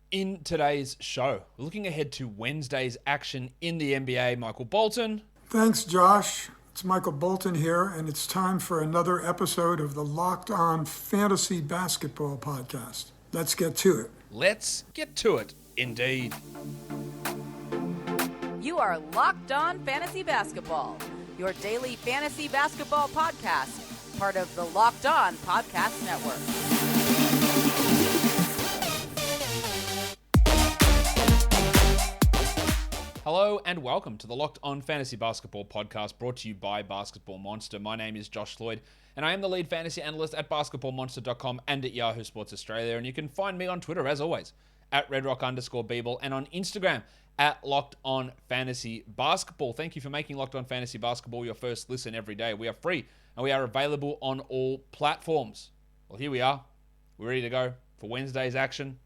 In today's show, we're looking ahead to Wednesday's action in the NBA. Michael Bolton. Thanks, Josh. It's Michael Bolton here, and it's time for another episode of the Locked On Fantasy Basketball Podcast. Let's get to it. Let's get to it, indeed. You are Locked On Fantasy Basketball, your daily fantasy basketball podcast, part of the Locked On Podcast Network. Hello and welcome to the Locked On Fantasy Basketball Podcast, brought to you by Basketball Monster. My name is Josh Lloyd, and I am the lead fantasy analyst at basketballmonster.com and at Yahoo Sports Australia. And you can find me on Twitter, as always, at redrock_Beeble, and on Instagram at Locked On Fantasy Basketball. Thank you for making Locked On Fantasy Basketball your first listen every day. We are free and we are available on all platforms. Well, here we are. We're ready to go for Wednesday's action.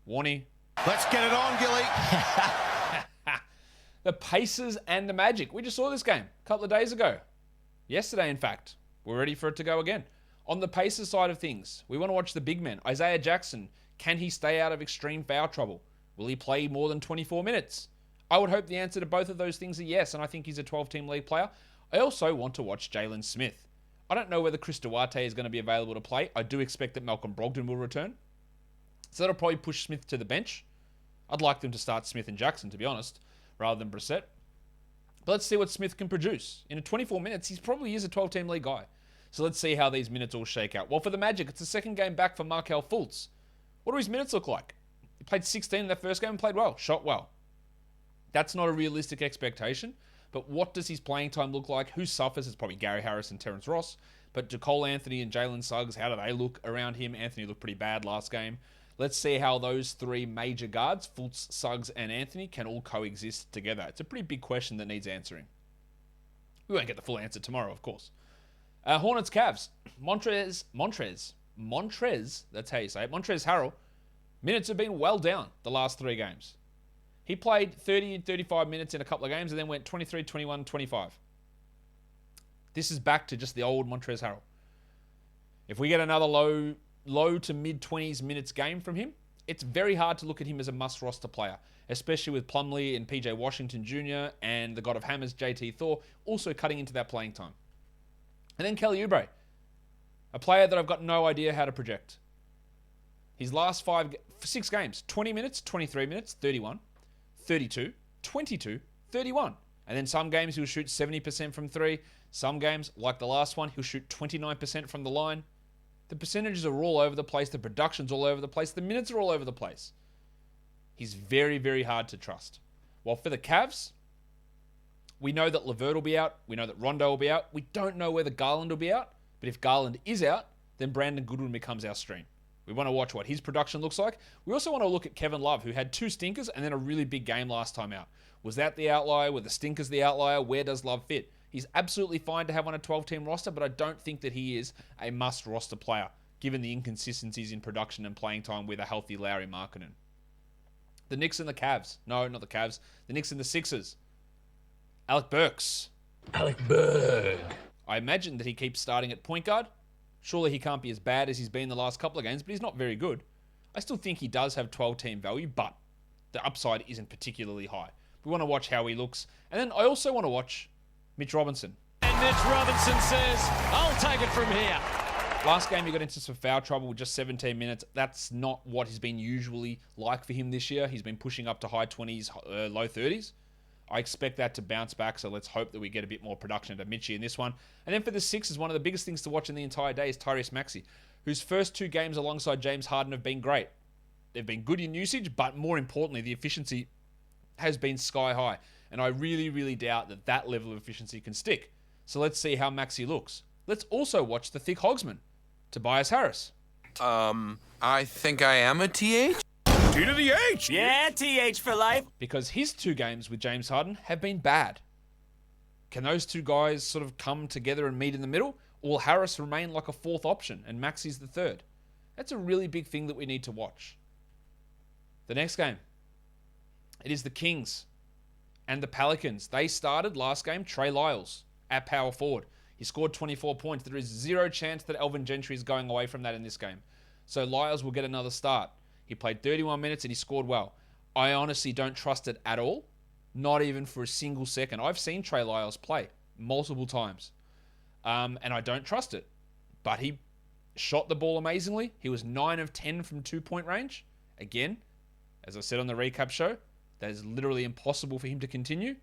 Warnie. Let's get it on, Gilly. The Pacers and the Magic. We just saw this game a couple of days ago. Yesterday, in fact. We're ready for it to go again. On the Pacers side of things, we want to watch the big men. Isaiah Jackson, can he stay out of extreme foul trouble? Will he play more than 24 minutes? I would hope the answer to both of those things are yes, and I think he's a 12-team league player. I also want to watch Jalen Smith. I don't know whether Chris Duarte is going to be available to play. I do expect that Malcolm Brogdon will return. So that'll probably push Smith to the bench. I'd like them to start Smith and Jackson, to be honest, rather than Brissett. But let's see what Smith can produce. In 24 minutes, he probably is a 12-team league guy. So let's see how these minutes all shake out. Well, for the Magic, it's the second game back for Markelle Fultz. What do his minutes look like? He played 16 in that first game and played well, shot well. That's not a realistic expectation, but what does his playing time look like? Who suffers? It's probably Gary Harris and Terrence Ross. But do Cole Anthony and Jalen Suggs, how do they look around him? Anthony looked pretty bad last game. Let's see how those three major guards, Fultz, Suggs, and Anthony, can all coexist together. It's a pretty big question that needs answering. We won't get the full answer tomorrow, of course. Hornets, Cavs. Montrez, that's how you say it. Montrez Harrell, minutes have been well down the last three games. He played 30 and 35 minutes in a couple of games and then went 23, 21, 25. This is back to just the old Montrez Harrell. If we get another low to mid-20s minutes game from him, it's very hard to look at him as a must-roster player, especially with Plumlee and PJ Washington Jr. and the God of Hammers, JT Thor, also cutting into that playing time. And then Kelly Oubre, a player that I've got no idea how to project. His last 6 games, 20 minutes, 23 minutes, 31, 32, 22, 31. And then some games he'll shoot 70% from 3. Some games, like the last one, he'll shoot 29% from the line. The percentages are all over the place. The production's all over the place. The minutes are all over the place. He's very, very hard to trust. While for the Cavs, we know that LeVert will be out. We know that Rondo will be out. We don't know whether Garland will be out. But if Garland is out, then Brandon Goodwin becomes our stream. We want to watch what his production looks like. We also want to look at Kevin Love, who had 2 stinkers and then a really big game last time out. Was that the outlier? Were the stinkers the outlier? Where does Love fit? He's absolutely fine to have on a 12-team roster, but I don't think that he is a must-roster player, given the inconsistencies in production and playing time with a healthy Lauri Markkanen. The Knicks and the Cavs. No, not the Cavs. The Knicks and the Sixers. Alec Burks. Alec Berg. I imagine that he keeps starting at point guard. Surely he can't be as bad as he's been the last couple of games, but he's not very good. I still think he does have 12-team value, but the upside isn't particularly high. We want to watch how he looks. And then I also want to watch Mitch Robinson. And Mitch Robinson says, I'll take it from here. Last game he got into some foul trouble with just 17 minutes. That's not what has been usually like for him this year. He's been pushing up to high 20s, low 30s. I expect that to bounce back, so let's hope that we get a bit more production to Mitchie in this one. And then for the Sixers, one of the biggest things to watch in the entire day is Tyrese Maxey, whose first 2 games alongside James Harden have been great. They've been good in usage, but more importantly, the efficiency has been sky high. And I really, really doubt that that level of efficiency can stick. So let's see how Maxey looks. Let's also watch the thick hogsman, Tobias Harris. I think I am a TH? T to the H. Yeah, TH for life. Because his 2 games with James Harden have been bad. Can those 2 guys sort of come together and meet in the middle? Or will Harris remain like a 4th option and Maxey's the 3rd? That's a really big thing that we need to watch. The next game, it is the Kings and the Pelicans. They started last game Trey Lyles at power forward. He scored 24 points. There is 0 chance that Elvin Gentry is going away from that in this game. So Lyles will get another start. He played 31 minutes and he scored well. I honestly don't trust it at all. Not even for a single second. I've seen Trey Lyles play multiple times. And I don't trust it. But he shot the ball amazingly. He was 9 of 10 from 2-point range. Again, as I said on the recap show, that is literally impossible for him to continue.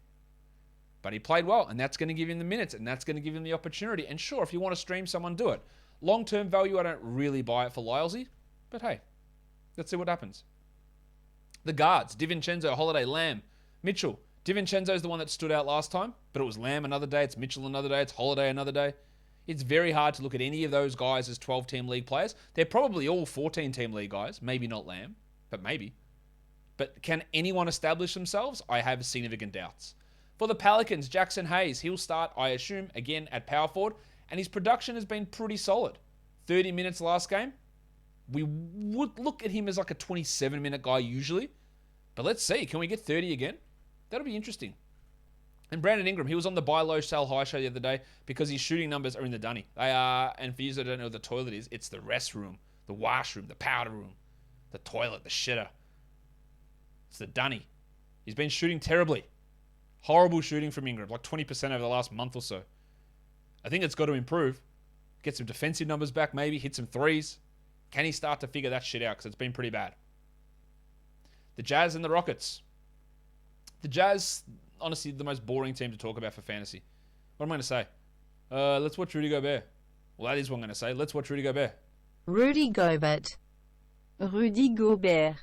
But he played well, and that's going to give him the minutes, and that's going to give him the opportunity. And sure, if you want to stream someone, do it. Long-term value, I don't really buy it for Lylesy. But hey, let's see what happens. The guards, DiVincenzo, Holiday, Lamb, Mitchell. DiVincenzo is the one that stood out last time, but it was Lamb another day, it's Mitchell another day, it's Holiday another day. It's very hard to look at any of those guys as 12-team league players. They're probably all 14-team league guys. Maybe not Lamb, but maybe. But can anyone establish themselves? I have significant doubts. For the Pelicans, Jackson Hayes, he'll start, I assume, again at power forward, and his production has been pretty solid. 30 minutes last game. We would look at him as like a 27-minute guy usually, but let's see. Can we get 30 again? That'll be interesting. And Brandon Ingram, he was on the buy low, sell high show the other day because his shooting numbers are in the dunny. They are, and for you that don't know what the toilet is, it's the rest room, the washroom, the powder room, the toilet, the shitter. It's the dunny. He's been shooting terribly. Horrible shooting from Ingram, like 20% over the last month or so. I think it's got to improve. Get some defensive numbers back, maybe. Hit some threes. Can he start to figure that shit out? Because it's been pretty bad. The Jazz and the Rockets. The Jazz, honestly, the most boring team to talk about for fantasy. What am I going to say? Let's watch Rudy Gobert. Well, that is what I'm going to say. Let's watch Rudy Gobert. Rudy Gobert. Rudy Gobert.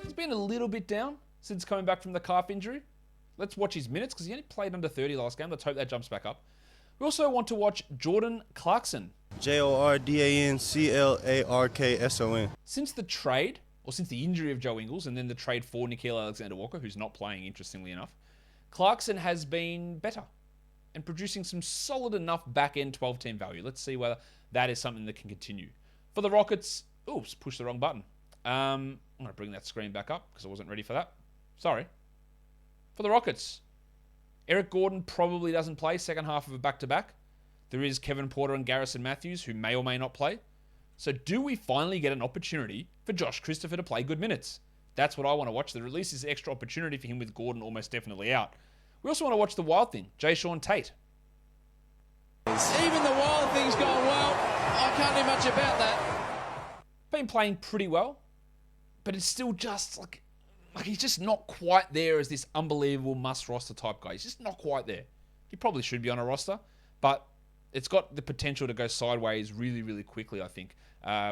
He's been a little bit down since coming back from the calf injury. Let's watch his minutes because he only played under 30 last game. Let's hope that jumps back up. We also want to watch Jordan Clarkson. Jordanclarkson. Since the trade, or since the injury of Joe Ingles and then the trade for Nickeil Alexander-Walker, who's not playing, interestingly enough, Clarkson has been better and producing some solid enough back-end 12-team value. Let's see whether that is something that can continue. For the Rockets, oops, pushed the wrong button. I'm going to bring that screen back up because I wasn't ready for that. Sorry. For the Rockets, Eric Gordon probably doesn't play second half of a back-to-back. There is Kevin Porter and Garrison Matthews, who may or may not play. So do we finally get an opportunity for Josh Christopher to play good minutes? That's what I want to watch. The release is extra opportunity for him with Gordon almost definitely out. We also want to watch the wild thing, Jay Sean Tate. Even the wild thing's gone well. I can't do much about that. Been playing pretty well, but it's still just like he's just not quite there as this unbelievable must roster type guy. He's just not quite there. He probably should be on a roster, but it's got the potential to go sideways really, really quickly, I think,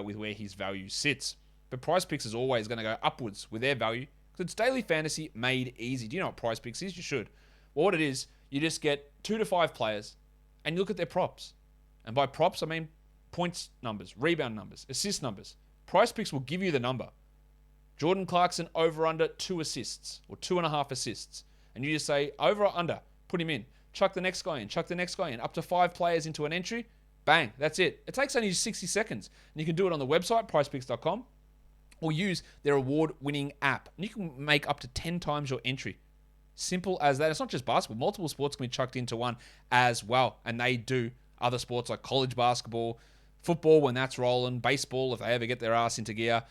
with where his value sits. But Price Picks is always going to go upwards with their value because it's daily fantasy made easy. Do you know what Price Picks is? You should. Well, what it is, you just get 2 to 5 players and you look at their props. And by props, I mean points numbers, rebound numbers, assist numbers. Price Picks will give you the number. Jordan Clarkson over under 2 assists or 2.5 assists. And you just say over or under, put him in. Chuck the next guy in, chuck the next guy in. Up to 5 players into an entry. Bang, that's it. It takes only 60 seconds. And you can do it on the website, pricepicks.com, or use their award-winning app. And you can make up to 10 times your entry. Simple as that. It's not just basketball. Multiple sports can be chucked into one as well. And they do other sports like college basketball, football when that's rolling, baseball if they ever get their ass into gear,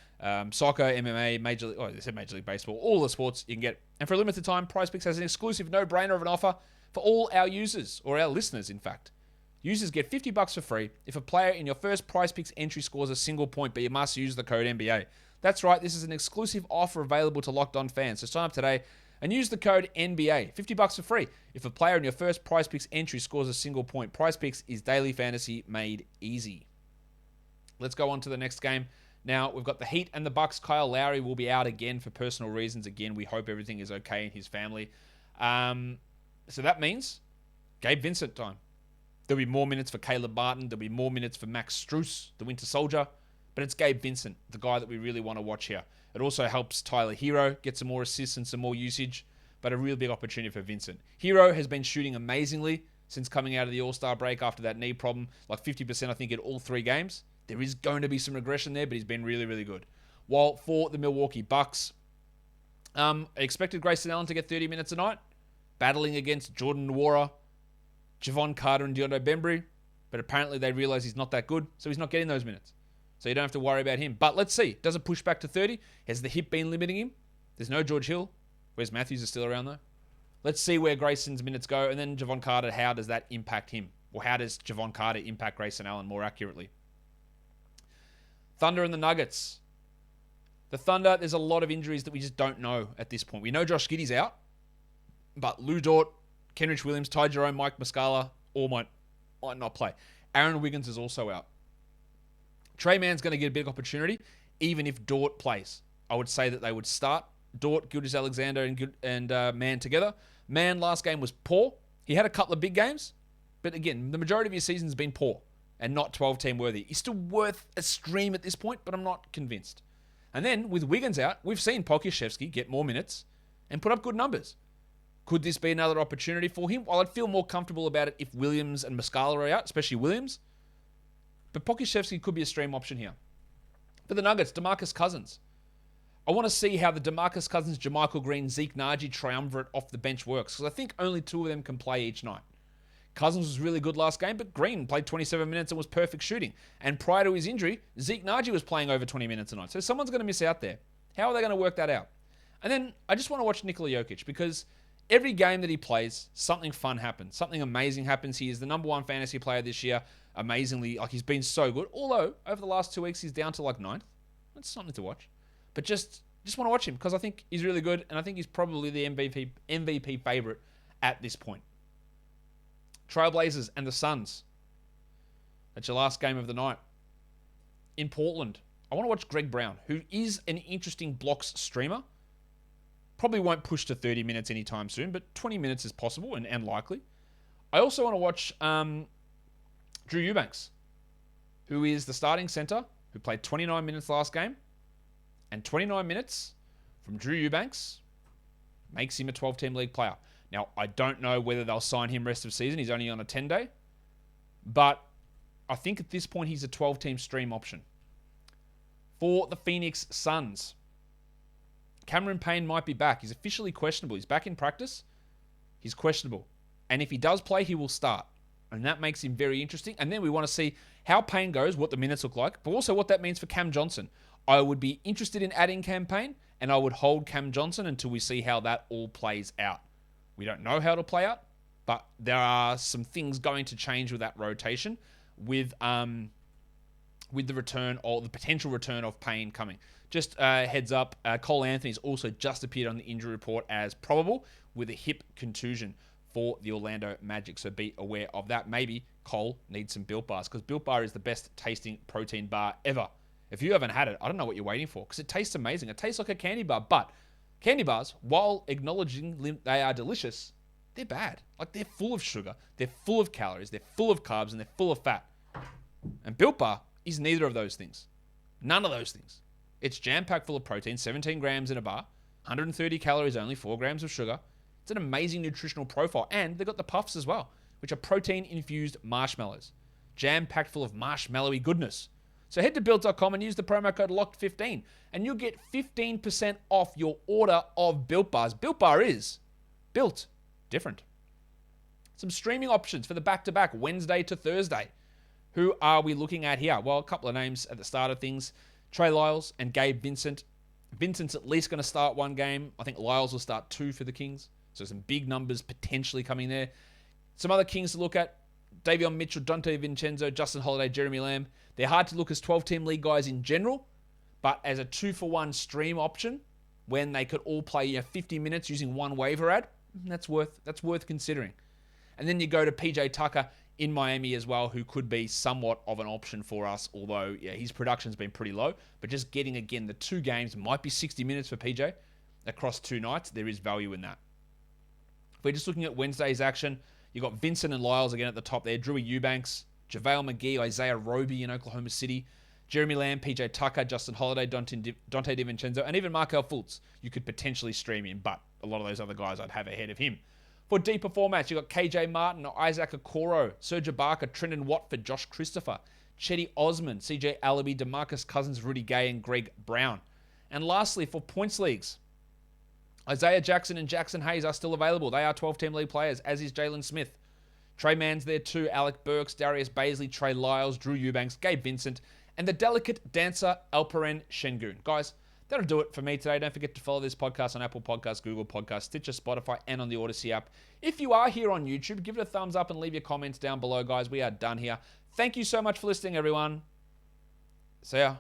soccer, MMA, Major League Baseball, all the sports you can get. And for a limited time, PricePicks has an exclusive no-brainer of an offer for all our users, or our listeners, in fact. Users get $50 for free if a player in your first PricePicks entry scores a single point, but you must use the code NBA. That's right, this is an exclusive offer available to Locked On fans. So sign up today and use the code NBA. $50 for free if a player in your first PricePicks entry scores a single point. PricePicks is daily fantasy made easy. Let's go on to the next game. Now, we've got the Heat and the Bucks. Kyle Lowry will be out again for personal reasons. Again, we hope everything is okay in his family. So that means Gabe Vincent time. There'll be more minutes for Caleb Martin. There'll be more minutes for Max Strus, the Winter Soldier. But it's Gabe Vincent, the guy that we really want to watch here. It also helps Tyler Hero get some more assists and some more usage, but a real big opportunity for Vincent. Hero has been shooting amazingly since coming out of the All-Star break after that knee problem, like 50% I think in all 3 games. There is going to be some regression there, but he's been really, really good. While for the Milwaukee Bucks, I expected Grayson Allen to get 30 minutes a night, battling against Jordan Nwora, Javon Carter, and Deontay Bembry. But apparently they realize he's not that good, so he's not getting those minutes. So you don't have to worry about him. But let's see. Does it push back to 30? Has the hip been limiting him? There's no George Hill. Wes Matthews is still around, though. Let's see where Grayson's minutes go. And then Javon Carter, how does that impact him? Or how does Javon Carter impact Grayson Allen more accurately? Thunder and the Nuggets. The Thunder, there's a lot of injuries that we just don't know at this point. We know Josh Giddey's out. But Lou Dort, Kenrich Williams, Ty Jerome, Mike Muscala all might not play. Aaron Wiggins is also out. Trey Mann's going to get a big opportunity, even if Dort plays. I would say that they would start Dort, Gilgeous-Alexander, and Mann together. Mann last game was poor. He had a couple of big games, but again, the majority of his season's been poor and not 12-team worthy. He's still worth a stream at this point, but I'm not convinced. And then with Wiggins out, we've seen Pokusevski get more minutes and put up good numbers. Could this be another opportunity for him? Well, I'd feel more comfortable about it if Williams and Muscala are out, especially Williams. But Pokusevski could be a stream option here. For the Nuggets, DeMarcus Cousins. I want to see how the DeMarcus Cousins, JaMychal Green, Zeke Naji triumvirate off the bench works, because I think only two of them can play each night. Cousins was really good last game, but Green played 27 minutes and was perfect shooting. And prior to his injury, Zeke Naji was playing over 20 minutes a night. So someone's going to miss out there. How are they going to work that out? And then I just want to watch Nikola Jokic, because every game that he plays, something fun happens. Something amazing happens. He is the number one fantasy player this year. Amazingly, like he's been so good. Although, over the last 2 weeks, he's down to like 9th. That's something to watch. But just want to watch him because I think he's really good, and I think he's probably the MVP favorite at this point. Trailblazers and the Suns. That's your last game of the night. In Portland, I want to watch Greg Brown, who is an interesting blocks streamer. Probably won't push to 30 minutes anytime soon, but 20 minutes is possible and likely. I also want to watch Drew Eubanks, who is the starting center, who played 29 minutes last game. And 29 minutes from Drew Eubanks makes him a 12-team league player. Now, I don't know whether they'll sign him rest of season. He's only on a 10-day. But I think at this point, he's a 12-team stream option. For the Phoenix Suns, Cameron Payne might be back. He's officially questionable. He's back in practice. He's questionable. And if he does play, he will start. And that makes him very interesting. And then we want to see how Payne goes, what the minutes look like, but also what that means for Cam Johnson. I would be interested in adding Cam Payne, and I would hold Cam Johnson until we see how that all plays out. We don't know how it'll play out, but there are some things going to change with that rotation with the return or the potential return of Payne coming. Just heads up, Cole Anthony's also just appeared on the injury report as probable with a hip contusion for the Orlando Magic. So be aware of that. Maybe Cole needs some Built Bars, because Built Bar is the best tasting protein bar ever. If you haven't had it, I don't know what you're waiting for, because it tastes amazing. It tastes like a candy bar, but candy bars, while acknowledging they are delicious, they're bad. Like, they're full of sugar, they're full of calories, they're full of carbs, and they're full of fat. And Built Bar is neither of those things. None of those things. It's jam-packed full of protein, 17 grams in a bar, 130 calories only, 4 grams of sugar. It's an amazing nutritional profile. And they've got the puffs as well, which are protein-infused marshmallows. Jam-packed full of marshmallowy goodness. So head to Built.com and use the promo code LOCKED15 and you'll get 15% off your order of Built Bars. Built Bar is built different. Some streaming options for the back-to-back Wednesday to Thursday. Who are we looking at here? Well, a couple of names at the start of things. Trey Lyles and Gabe Vincent. Vincent's at least going to start one game. I think Lyles will start 2 for the Kings. So some big numbers potentially coming there. Some other Kings to look at. Davion Mitchell, Dante Vincenzo, Justin Holiday, Jeremy Lamb. They're hard to look as 12-team league guys in general, but as a 2-for-1 stream option, when they could all play 50 minutes using one waiver ad, that's worth considering. And then you go to PJ Tucker in Miami as well, who could be somewhat of an option for us, although his production's been pretty low. But just getting, again, the 2 games might be 60 minutes for PJ across 2 nights. There is value in that. If we're just looking at Wednesday's action, you've got Vincent and Lyles again at the top there, Drew Eubanks, JaVale McGee, Isaiah Roby in Oklahoma City, Jeremy Lamb, PJ Tucker, Justin Holiday, Dante DiVincenzo, and even Markelle Fultz. You could potentially stream him, but a lot of those other guys I'd have ahead of him. For deeper formats, you've got KJ Martin, Isaac Okoro, Serge Ibaka, Trendon Watford, Josh Christopher, Chetty Osman, CJ Allaby, DeMarcus Cousins, Rudy Gay, and Greg Brown. And lastly, for points leagues, Isaiah Jackson and Jackson Hayes are still available. They are 12-team league players, as is Jalen Smith. Trey Mann's there too, Alec Burks, Darius Baisley, Trey Lyles, Drew Eubanks, Gabe Vincent, and the delicate dancer Alperen Şengün. Guys, that'll do it for me today. Don't forget to follow this podcast on Apple Podcasts, Google Podcasts, Stitcher, Spotify, and on the Odyssey app. If you are here on YouTube, give it a thumbs up and leave your comments down below, guys. We are done here. Thank you so much for listening, everyone. See ya.